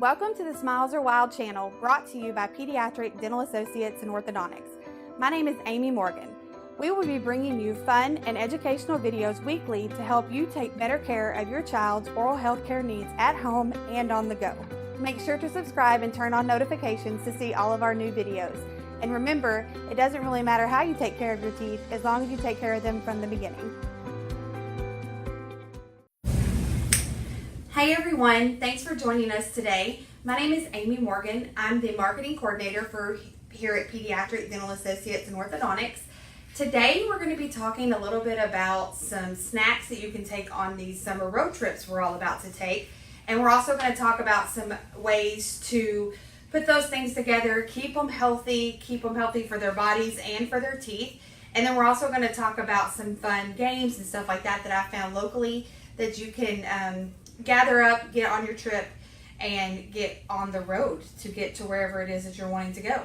Welcome to the Smiles Are Wild channel, brought to you by Pediatric Dental Associates and Orthodontics. My name is Amy Morgan. We will be bringing you fun and educational videos weekly to help you take better care of your child's oral health care needs at home and on the go. Make sure to subscribe and turn on notifications to see all of our new videos. And remember, it doesn't really matter how you take care of your teeth as long as you take care of them from the beginning. Hey everyone, thanks for joining us today. My name is Amy Morgan. I'm the marketing coordinator here at Pediatric Dental Associates and Orthodontics. Today we're going to be talking a little bit about some snacks that you can take on these summer road trips we're all about to take. And we're also going to talk about some ways to put those things together, keep them healthy for their bodies and for their teeth. And then we're also going to talk about some fun games and stuff like that I found locally that you can gather up, get on your trip, and get on the road to get to wherever it is that you're wanting to go.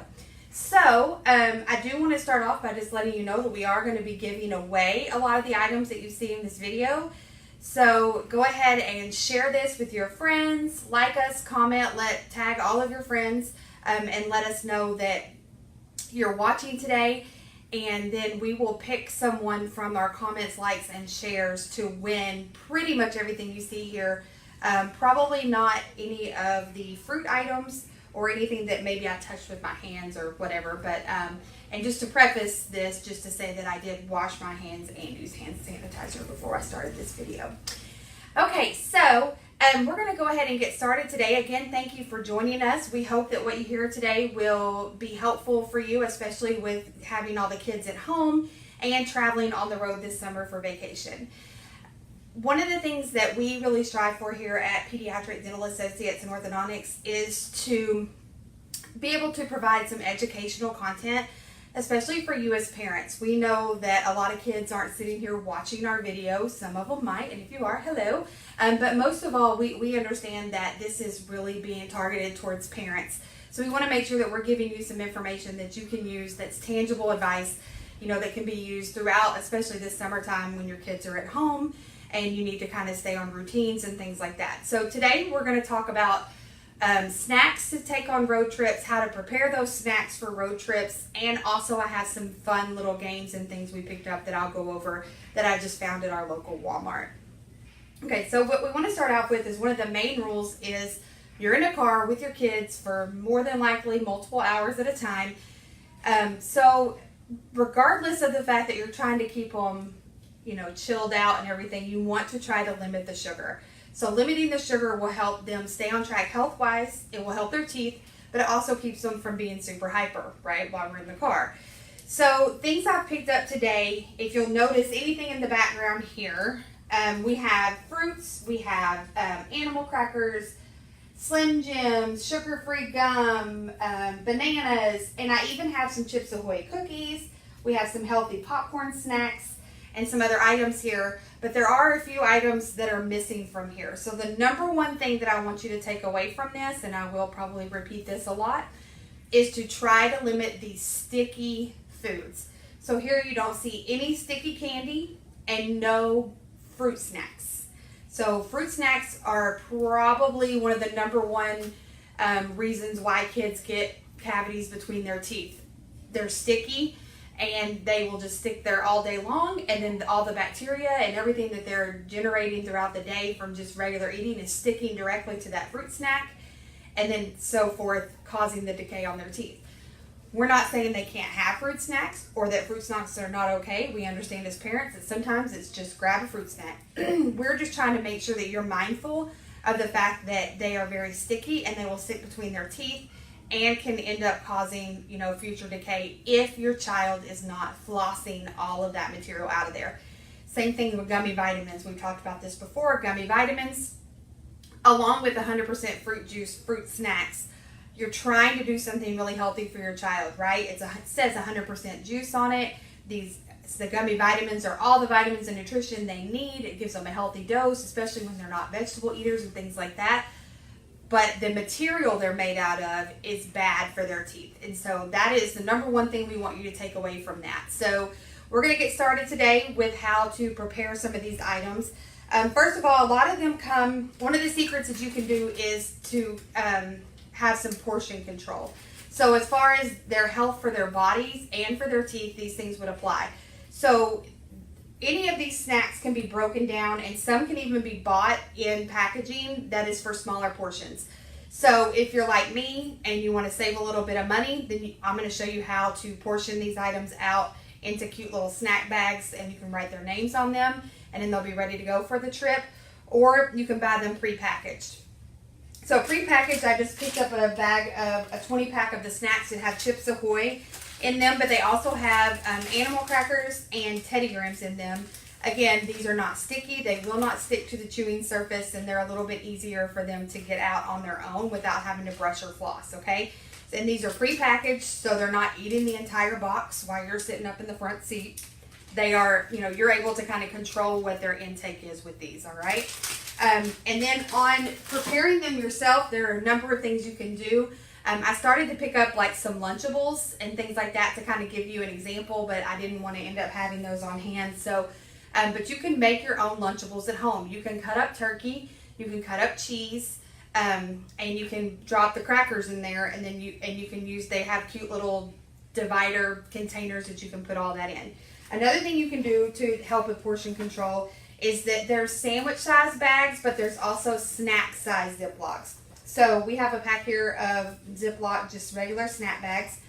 So I do want to start off by just letting you know that we are going to be giving away a lot of the items that you see in this video. So go ahead and share this with your friends, like us, comment, tag all of your friends, and let us know that you're watching today. And then we will pick someone from our comments, likes, and shares to win pretty much everything you see here. Probably not any of the fruit items or anything that maybe I touched with my hands or whatever. But and just to preface this, just to say that I did wash my hands and use hand sanitizer before I started this video. Okay, so we're going to go ahead and get started today. Again, thank you for joining us. We hope that what you hear today will be helpful for you, especially with having all the kids at home and traveling on the road this summer for vacation. One of the things that we really strive for here at Pediatric Dental Associates and Orthodontics is to be able to provide some educational content, especially for you as parents. We know that a lot of kids aren't sitting here watching our videos. Some of them might, and if you are, hello. But most of all, we understand that this is really being targeted towards parents. So we want to make sure that we're giving you some information that you can use that's tangible advice, that can be used throughout, especially this summertime when your kids are at home and you need to kind of stay on routines and things like that. So today we're going to talk about snacks to take on road trips, how to prepare those snacks for road trips, and also I have some fun little games and things we picked up that I'll go over that I just found at our local Walmart. Okay, so what we want to start off with is one of the main rules is you're in a car with your kids for more than likely multiple hours at a time. So regardless of the fact that you're trying to keep them, chilled out and everything, you want to try to limit the sugar. So limiting the sugar will help them stay on track health-wise. It will help their teeth, but it also keeps them from being super hyper, right, while we're in the car. So things I've picked up today, if you'll notice anything in the background here, we have fruits, we have animal crackers, Slim Jims, sugar-free gum, bananas, and I even have some Chips Ahoy cookies. We have some healthy popcorn snacks and some other items here, but there are a few items that are missing from here. So the number one thing that I want you to take away from this, and I will probably repeat this a lot, is to try to limit these sticky foods. So here you don't see any sticky candy and no fruit snacks. So fruit snacks are probably one of the number one reasons why kids get cavities between their teeth. They're sticky, and they will just stick there all day long, and then all the bacteria and everything that they're generating throughout the day from just regular eating is sticking directly to that fruit snack, and then so forth, causing the decay on their teeth. We're not saying they can't have fruit snacks or that fruit snacks are not okay. We understand as parents that sometimes it's just grab a fruit snack. We're just trying to make sure that you're mindful of the fact that they are very sticky and they will sit between their teeth and can end up causing, future decay if your child is not flossing all of that material out of there. Same thing with gummy vitamins. We've talked about this before. Gummy vitamins, along with 100% fruit juice, fruit snacks, you're trying to do something really healthy for your child, right? It says 100% juice on it. The gummy vitamins are all the vitamins and nutrition they need. It gives them a healthy dose, especially when they're not vegetable eaters and things like that. But the material they're made out of is bad for their teeth. And so that is the number one thing we want you to take away from that. So we're going to get started today with how to prepare some of these items. First of all, a lot of them come, one of the secrets that you can do is to have some portion control. So as far as their health for their bodies and for their teeth, these things would apply. So any of these snacks can be broken down, and some can even be bought in packaging that is for smaller portions. So if you're like me and you want to save a little bit of money, then I'm going to show you how to portion these items out into cute little snack bags, and you can write their names on them, and then they'll be ready to go for the trip. Or you can buy them pre-packaged. So pre-packaged, I just picked up a bag of a 20 pack of the snacks that have Chips Ahoy in them, but they also have animal crackers and Teddy Grahams in them. Again, these are not sticky. They will not stick to the chewing surface, and they're a little bit easier for them to get out on their own without having to brush or floss, okay? And these are pre-packaged, so they're not eating the entire box while you're sitting up in the front seat. They are, you're able to kind of control what their intake is with these, all right? And then on preparing them yourself, there are a number of things you can do. I started to pick up like some Lunchables and things like that to kind of give you an example, but I didn't want to end up having those on hand. So, but you can make your own Lunchables at home. You can cut up turkey, you can cut up cheese, and you can drop the crackers in there, and then you can use, they have cute little divider containers that you can put all that in. Another thing you can do to help with portion control is that there's sandwich size bags, but there's also snack size Ziplocs. So we have a pack here of Ziploc, just regular snack bags,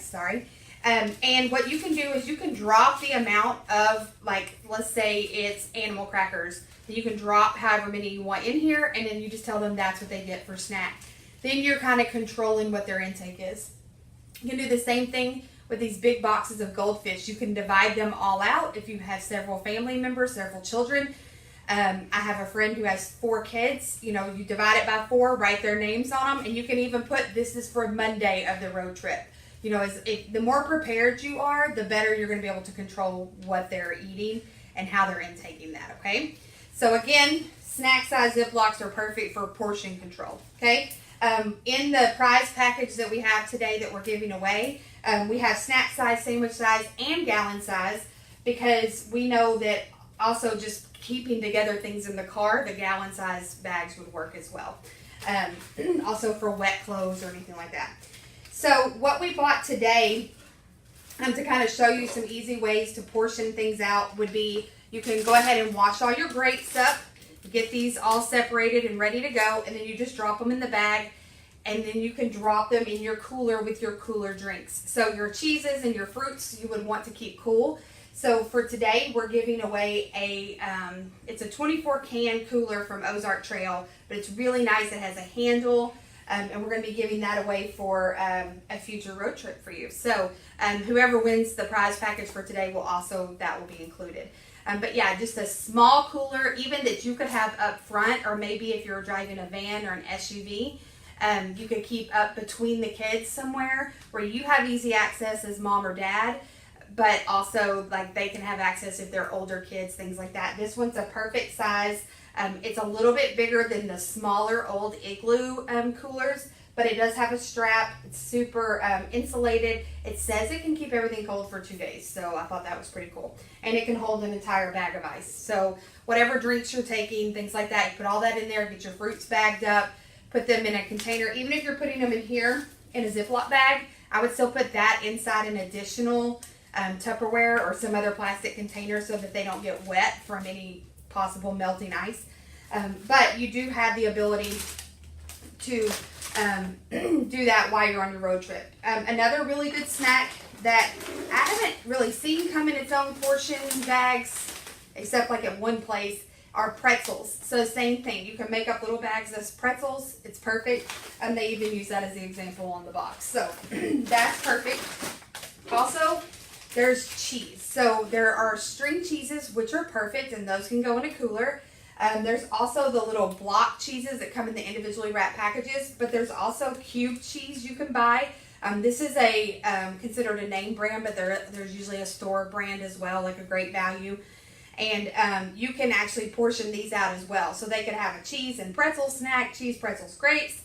sorry. And what you can do is you can drop the amount of, like, let's say it's animal crackers. You can drop however many you want in here, and then you just tell them that's what they get for snack. Then you're kind of controlling what their intake is. You can do the same thing with these big boxes of Goldfish. You can divide them all out if you have several family members, several children. I have a friend who has 4 kids. You divide it by 4, write their names on them, and you can even put, this is for Monday of the road trip. The more prepared you are, the better you're going to be able to control what they're eating and how they're intaking that, okay? So again, snack size Ziplocs are perfect for portion control, okay? In the prize package that we have today that we're giving away, we have snack size, sandwich size, and gallon size, because we know that also just keeping together things in the car, the gallon size bags would work as well. Also for wet clothes or anything like that. So what we bought today, to kind of show you some easy ways to portion things out, would be you can go ahead and wash all your grapes up, get these all separated and ready to go, and then you just drop them in the bag, and then you can drop them in your cooler with your cooler drinks. So your cheeses and your fruits you would want to keep cool. So for today, we're giving away it's a 24 can cooler from Ozark Trail, but it's really nice. It has a handle, and we're going to be giving that away for a future road trip for you. So whoever wins the prize package for today that will be included. But yeah, just a small cooler, even that you could have up front, or maybe if you're driving a van or an SUV, you could keep up between the kids somewhere where you have easy access as mom or dad, but also like they can have access if they're older kids, things like that. This one's a perfect size. It's a little bit bigger than the smaller old Igloo coolers, but it does have a strap. It's super insulated. It says it can keep everything cold for 2 days, so I thought that was pretty cool. And it can hold an entire bag of ice. So whatever drinks you're taking, things like that, you put all that in there, get your fruits bagged up, put them in a container. Even if you're putting them in here in a Ziploc bag, I would still put that inside an additional Tupperware or some other plastic container so that they don't get wet from any possible melting ice. But you do have the ability to do that while you're on your road trip. Another really good snack that I haven't really seen come in its own portion bags, except like at one place, are pretzels. So same thing. You can make up little bags as pretzels. It's perfect. And they even use that as the example on the box. So that's perfect. Also, there's cheese. So there are string cheeses, which are perfect, and those can go in a cooler. There's also the little block cheeses that come in the individually wrapped packages, but there's also cube cheese you can buy. This is considered a name brand, but there's usually a store brand as well, like a Great Value. And you can actually portion these out as well. So they could have a cheese and pretzel snack, cheese, pretzels, grapes.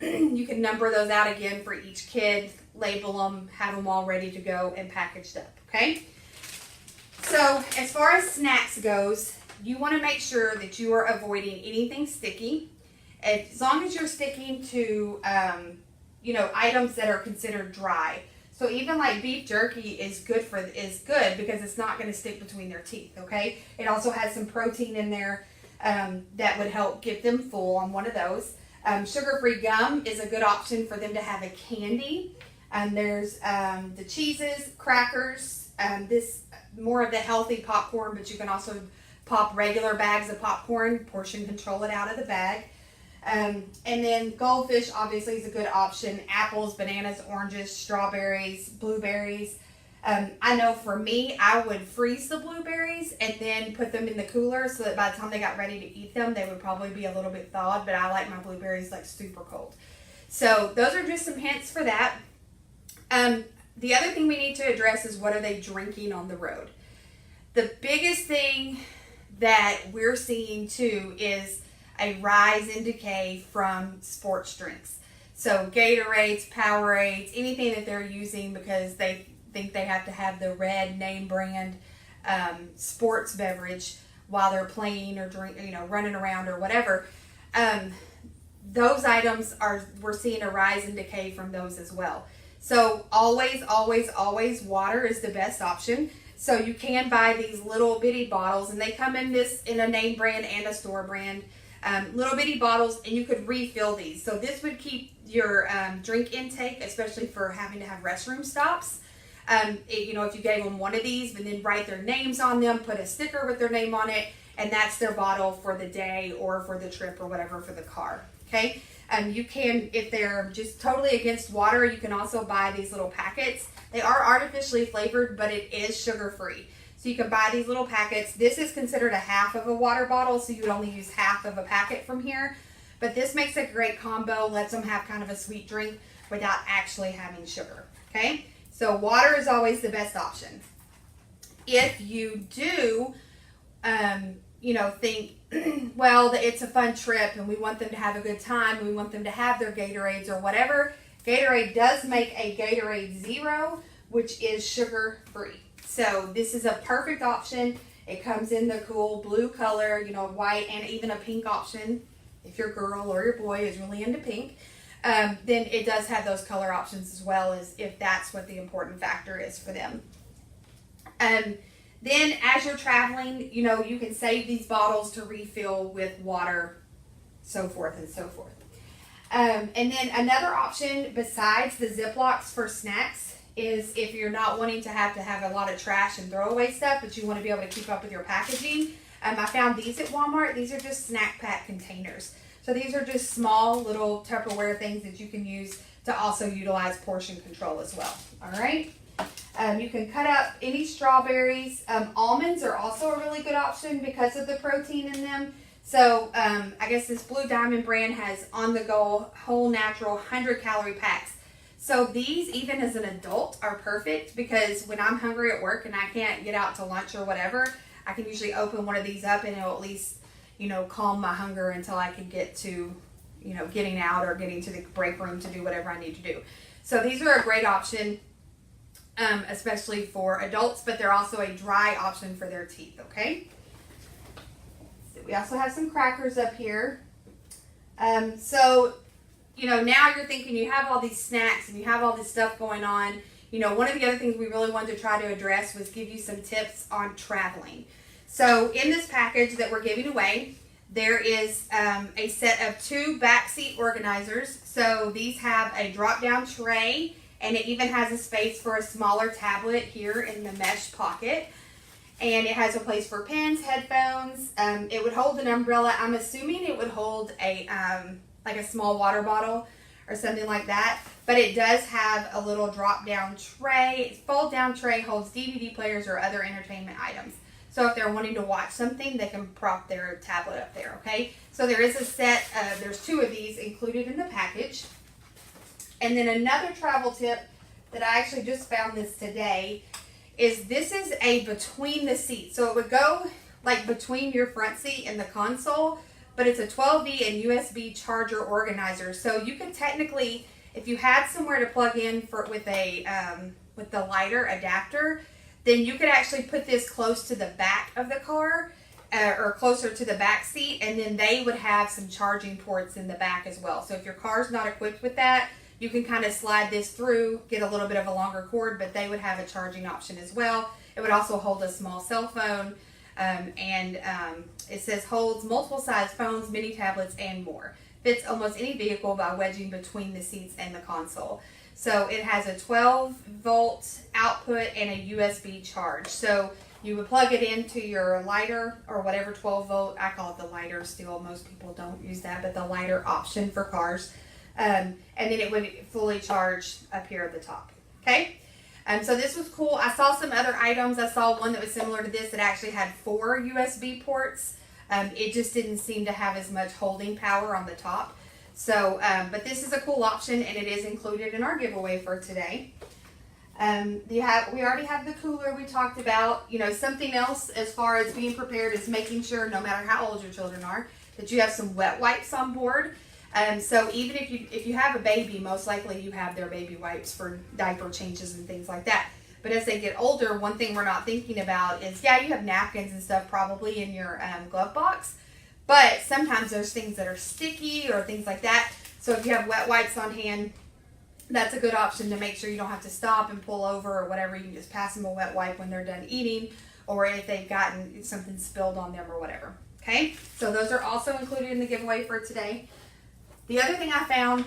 You can number those out again for each kid, label them, have them all ready to go and packaged up, okay? So as far as snacks goes, you want to make sure that you are avoiding anything sticky. As long as you're sticking to, items that are considered dry. So even like beef jerky is good because it's not going to stick between their teeth. Okay. It also has some protein in there that would help get them full on one of those. Sugar-free gum is a good option for them to have a candy. There's the cheeses, crackers. This more of the healthy popcorn, but you can also pop regular bags of popcorn, portion control it out of the bag. And then goldfish obviously is a good option. Apples, bananas, oranges, strawberries, blueberries. I know for me, I would freeze the blueberries and then put them in the cooler so that by the time they got ready to eat them, they would probably be a little bit thawed, but I like my blueberries like super cold. So those are just some hints for that. The other thing we need to address is what are they drinking on the road? The biggest thing that we're seeing too is a rise in decay from sports drinks. So Gatorades, Powerades, anything that they're using because they think they have to have the red name brand sports beverage while they're playing or running around or whatever. Those items we're seeing a rise in decay from those as well. So always, always, always water is the best option. So you can buy these little bitty bottles, and they come in a name brand and a store brand. Little bitty bottles, and you could refill these. So this would keep your drink intake, especially for having to have restroom stops. If you gave them one of these and then write their names on them, put a sticker with their name on it, and that's their bottle for the day or for the trip or whatever for the car. Okay. You can, if they're just totally against water, you can also buy these little packets. They are artificially flavored, but it is sugar-free. So you can buy these little packets. This is considered a half of a water bottle, so you would only use half of a packet from here. But this makes a great combo, lets them have kind of a sweet drink without actually having sugar. Okay? So water is always the best option. If you do, think, well, it's a fun trip and we want them to have a good time, we want them to have their Gatorades or whatever, Gatorade does make a Gatorade Zero, which is sugar-free. So this is a perfect option. It comes in the cool blue color, white, and even a pink option. If your girl or your boy is really into pink, then it does have those color options as well, as if that's what the important factor is for them. Then as you're traveling, you can save these bottles to refill with water, so forth and so forth. And then another option besides the Ziplocs for snacks is if you're not wanting to have a lot of trash and throwaway stuff, but you want to be able to keep up with your packaging. I found these at Walmart. These are just snack pack containers. So these are just small little Tupperware things that you can use to also utilize portion control as well. All right. You can cut up any strawberries. Almonds are also a really good option because of the protein in them. So I guess this Blue Diamond brand has on-the-go whole natural 100-calorie packs. So these, even as an adult, are perfect because when I'm hungry at work and I can't get out to lunch or whatever, I can usually open one of these up and it'll at least, calm my hunger until I can get to, getting out or getting to the break room to do whatever I need to do. So these are a great option, especially for adults, but they're also a dry option for their teeth, okay? So we also have some crackers up here. Now you're thinking you have all these snacks and you have all this stuff going on. One of the other things we really wanted to try to address was give you some tips on traveling. So in this package that we're giving away, there is a set of 2 backseat organizers. So these have a drop-down tray, and it even has a space for a smaller tablet here in the mesh pocket. And it has a place for pens, headphones. It would hold an umbrella. I'm assuming it would hold a like a small water bottle or something like that. But it does have a little drop-down tray. Fold-down tray holds DVD players or other entertainment items. So if they're wanting to watch something, they can prop their tablet up there, okay? So there is a set, there's 2 of these included in the package. And then another travel tip that I actually just found this today is this is a between the seat. So it would go like between your front seat and the console, but it's a 12V and USB charger organizer. So you can technically, if you had somewhere to plug in with the lighter adapter, then you could actually put this close to the back of the car or closer to the back seat, and then they would have some charging ports in the back as well. So if your car's not equipped with that, you can kind of slide this through, get a little bit of a longer cord, but they would have a charging option as well. It would also hold a small cell phone, and it says holds multiple size phones, mini tablets, and more. Fits almost any vehicle by wedging between the seats and the console. So it has a 12-volt output and a USB charge. So you would plug it into your lighter or whatever 12-volt, I call it the lighter still. Most people don't use that, but the lighter option for cars. And then it would fully charge up here at the top. Okay? So this was cool. I saw some other items. I saw one that was similar to this that actually had 4 USB ports. It just didn't seem to have as much holding power on the top. So, but this is a cool option, and it is included in our giveaway for today. We already have the cooler we talked about. You know, something else as far as being prepared is making sure, no matter how old your children are, that you have some wet wipes on board. So even if you have a baby, most likely you have their baby wipes for diaper changes and things like that. But as they get older, one thing we're not thinking about is, yeah, you have napkins and stuff probably in your glove box, but sometimes there's things that are sticky or things like that. So if you have wet wipes on hand, that's a good option to make sure you don't have to stop and pull over or whatever. You can just pass them a wet wipe when they're done eating, or if they've gotten something spilled on them or whatever. Okay, so those are also included in the giveaway for today. The other thing I found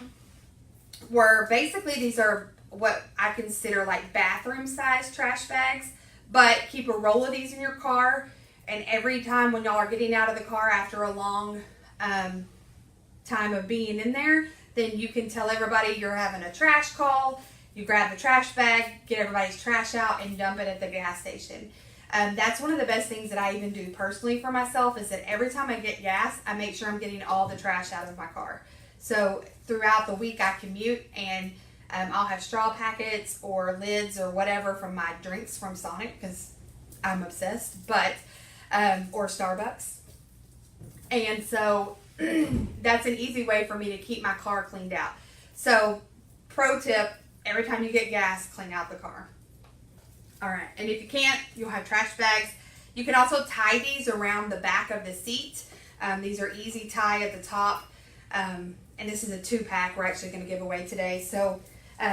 were basically these are what I consider like bathroom size trash bags, but keep a roll of these in your car, and every time when y'all are getting out of the car after a long time of being in there, then you can tell everybody you're having a trash call. You grab the trash bag, get everybody's trash out, and dump it at the gas station. That's one of the best things that I even do personally for myself, is that every time I get gas, I make sure I'm getting all the trash out of my car. So throughout the week I commute, and I'll have straw packets or lids or whatever from my drinks from Sonic, because I'm obsessed, but or Starbucks. And so that's an easy way for me to keep my car cleaned out. So pro tip, every time you get gas, clean out the car. All right, and if you can't, you'll have trash bags. You can also tie these around the back of the seat. These are easy tie at the top. And this is a 2-pack we're actually going to give away today. So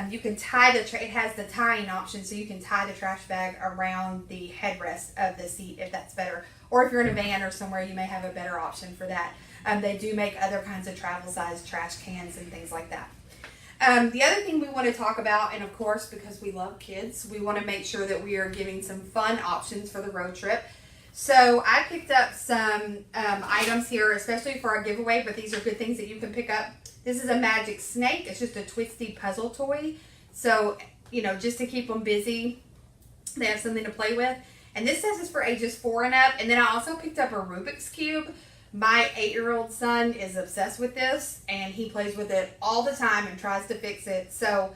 you can tie it has the tying option, so you can tie the trash bag around the headrest of the seat if that's better. Or if you're in a van or somewhere, you may have a better option for that. They do make other kinds of travel size trash cans and things like that. The other thing we want to talk about, and of course because we love kids, we want to make sure that we are giving some fun options for the road trip. So I picked up some items here, especially for our giveaway, but these are good things that you can pick up. This is a magic snake. It's just a twisty puzzle toy. So, you know, just to keep them busy, they have something to play with. And this says it's for ages 4 and up. And then I also picked up a Rubik's Cube. My 8-year-old son is obsessed with this, and he plays with it all the time and tries to fix it. So,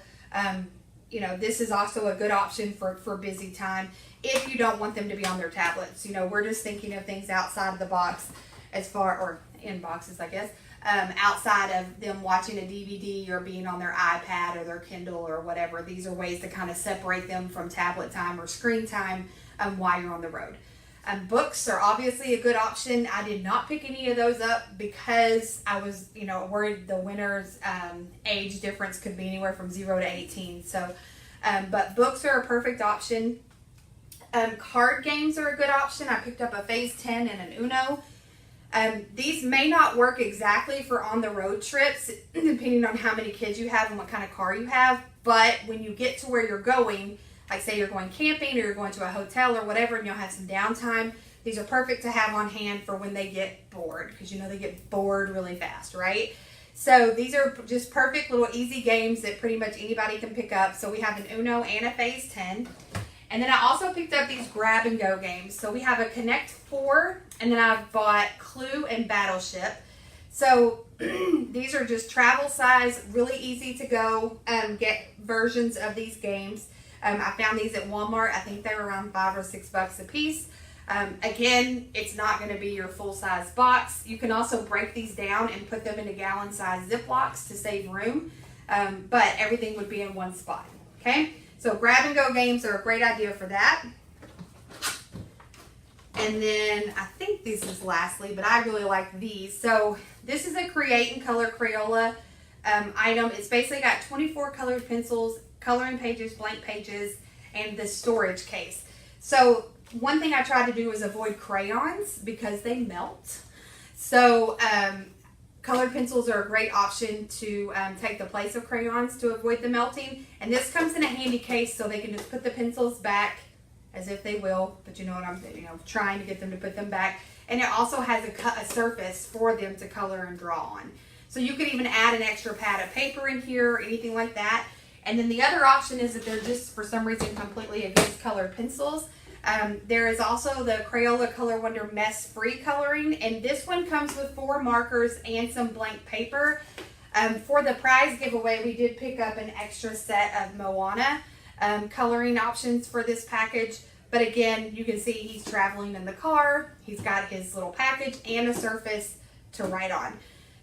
you know, this is also a good option for busy time if you don't want them to be on their tablets. You know, we're just thinking of things outside of the box or in boxes, I guess, outside of them watching a DVD or being on their iPad or their Kindle or whatever. These are ways to kind of separate them from tablet time or screen time while you're on the road. Books are obviously a good option. I did not pick any of those up because I was, you know, worried the winner's age difference could be anywhere from 0 to 18. So, but books are a perfect option. Card games are a good option. I picked up a Phase 10 and an Uno. These may not work exactly for on the road trips, depending on how many kids you have and what kind of car you have. But when you get to where you're going, like say you're going camping or you're going to a hotel or whatever, and you'll have some downtime, these are perfect to have on hand for when they get bored, because you know they get bored really fast, right? So these are just perfect little easy games that pretty much anybody can pick up. So we have an Uno and a Phase 10. And then I also picked up these grab and go games. So we have a Connect 4, and then I've bought Clue and Battleship. So these are just travel size, really easy to go get versions of these games. I found these at Walmart. I think they were around $5 or $6 a piece. Again, it's not going to be your full size box. You can also break these down and put them into gallon size Ziplocs to save room. But everything would be in one spot. Okay, so grab and go games are a great idea for that. And then I think this is lastly, but I really like these. So this is a Create and Color Crayola item. It's basically got 24 colored pencils, coloring pages, blank pages, and the storage case. So one thing I try to do is avoid crayons because they melt. So colored pencils are a great option to take the place of crayons to avoid the melting. And this comes in a handy case so they can just put the pencils back as if they will, but you know what I'm trying to get them to put them back. And it also has a surface for them to color and draw on. So you could even add an extra pad of paper in here or anything like that. And then the other option is that they're just for some reason completely against colored pencils. There is also the Crayola Color Wonder Mess Free Coloring, and this one comes with 4 markers and some blank paper. For the prize giveaway, we did pick up an extra set of Moana coloring options for this package. But again, you can see he's traveling in the car. He's got his little package and a surface to write on.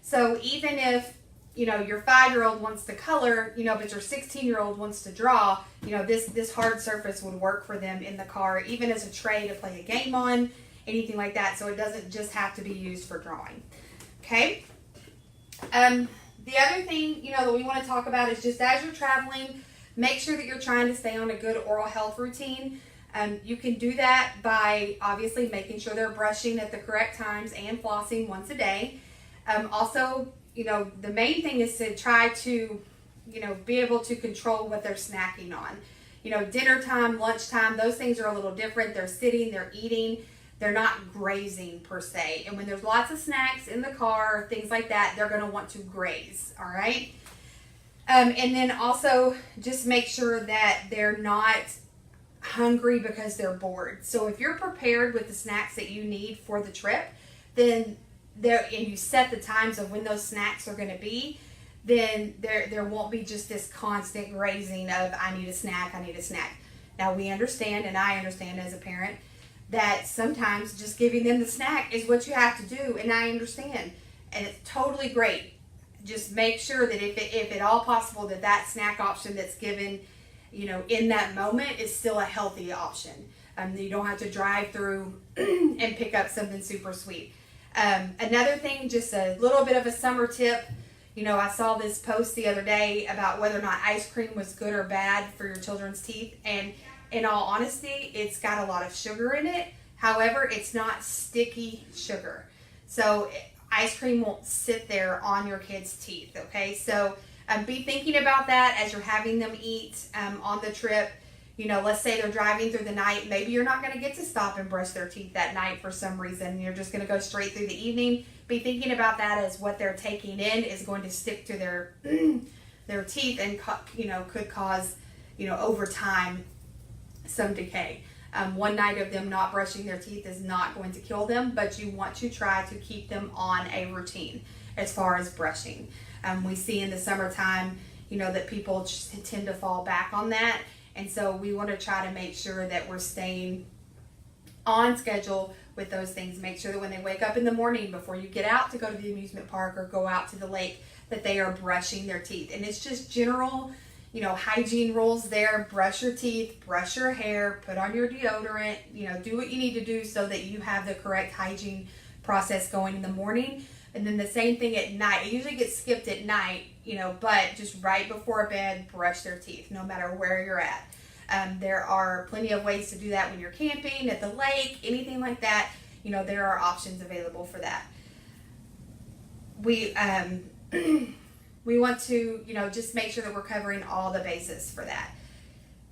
So even if your 5-year-old wants to color, but your 16-year-old wants to draw, this hard surface would work for them in the car, even as a tray to play a game on, anything like that. So it doesn't just have to be used for drawing. Okay. The other thing, that we want to talk about is just as you're traveling, make sure that you're trying to stay on a good oral health routine. You can do that by obviously making sure they're brushing at the correct times and flossing once a day. Also, the main thing is to try to, be able to control what they're snacking on. Dinner time, lunchtime, those things are a little different. They're sitting, they're eating, they're not grazing per se. And when there's lots of snacks in the car, things like that, they're going to want to graze, all right? And then also just make sure that they're not hungry because they're bored. So if you're prepared with the snacks that you need for the trip, then and you set the times of when those snacks are going to be, then there won't be just this constant grazing of I need a snack, I need a snack. Now we understand, and I understand as a parent, that sometimes just giving them the snack is what you have to do, and I understand, and it's totally great. Just make sure that if at all possible that snack option that's given, in that moment is still a healthy option. You don't have to drive through and pick up something super sweet. Another thing, just a little bit of a summer tip. I saw this post the other day about whether or not ice cream was good or bad for your children's teeth. And in all honesty, it's got a lot of sugar in it. However, it's not sticky sugar. So ice cream won't sit there on your kids' teeth, okay? So be thinking about that as you're having them eat on the trip. Let's say they're driving through the night. Maybe you're not going to get to stop and brush their teeth that night for some reason. You're just going to go straight through the evening. Be thinking about that as what they're taking in is going to stick to their teeth and could cause over time some decay. One night of them not brushing their teeth is not going to kill them, but you want to try to keep them on a routine as far as brushing. We see in the summertime, that people just tend to fall back on that. And so we want to try to make sure that we're staying on schedule with those things. Make sure that when they wake up in the morning before you get out to go to the amusement park or go out to the lake, that they are brushing their teeth. And it's just general, hygiene rules there. Brush your teeth, brush your hair, put on your deodorant, do what you need to do so that you have the correct hygiene process going in the morning. And then the same thing at night. It usually gets skipped at night, but just right before bed, brush their teeth, no matter where you're at. There are plenty of ways to do that when you're camping, at the lake, anything like that. There are options available for that. We want to, just make sure that we're covering all the bases for that.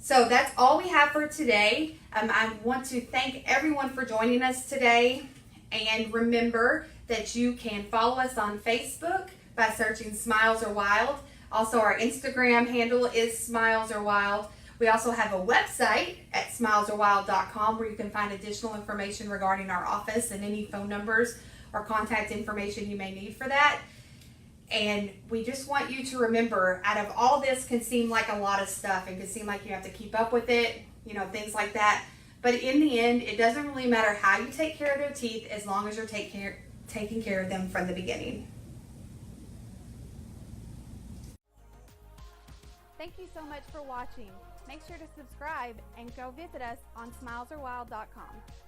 So that's all we have for today. I want to thank everyone for joining us today. And remember that you can follow us on Facebook by searching Smiles Are Wild. Also, our Instagram handle is Smiles Are Wild. We also have a website at smilesarewild.com where you can find additional information regarding our office and any phone numbers or contact information you may need for that. And we just want you to remember, out of all this can seem like a lot of stuff and can seem like you have to keep up with it, things like that. But in the end, it doesn't really matter how you take care of their teeth as long as you're taking care of them from the beginning. Thank you so much for watching. Make sure to subscribe and go visit us on smilesarewild.com.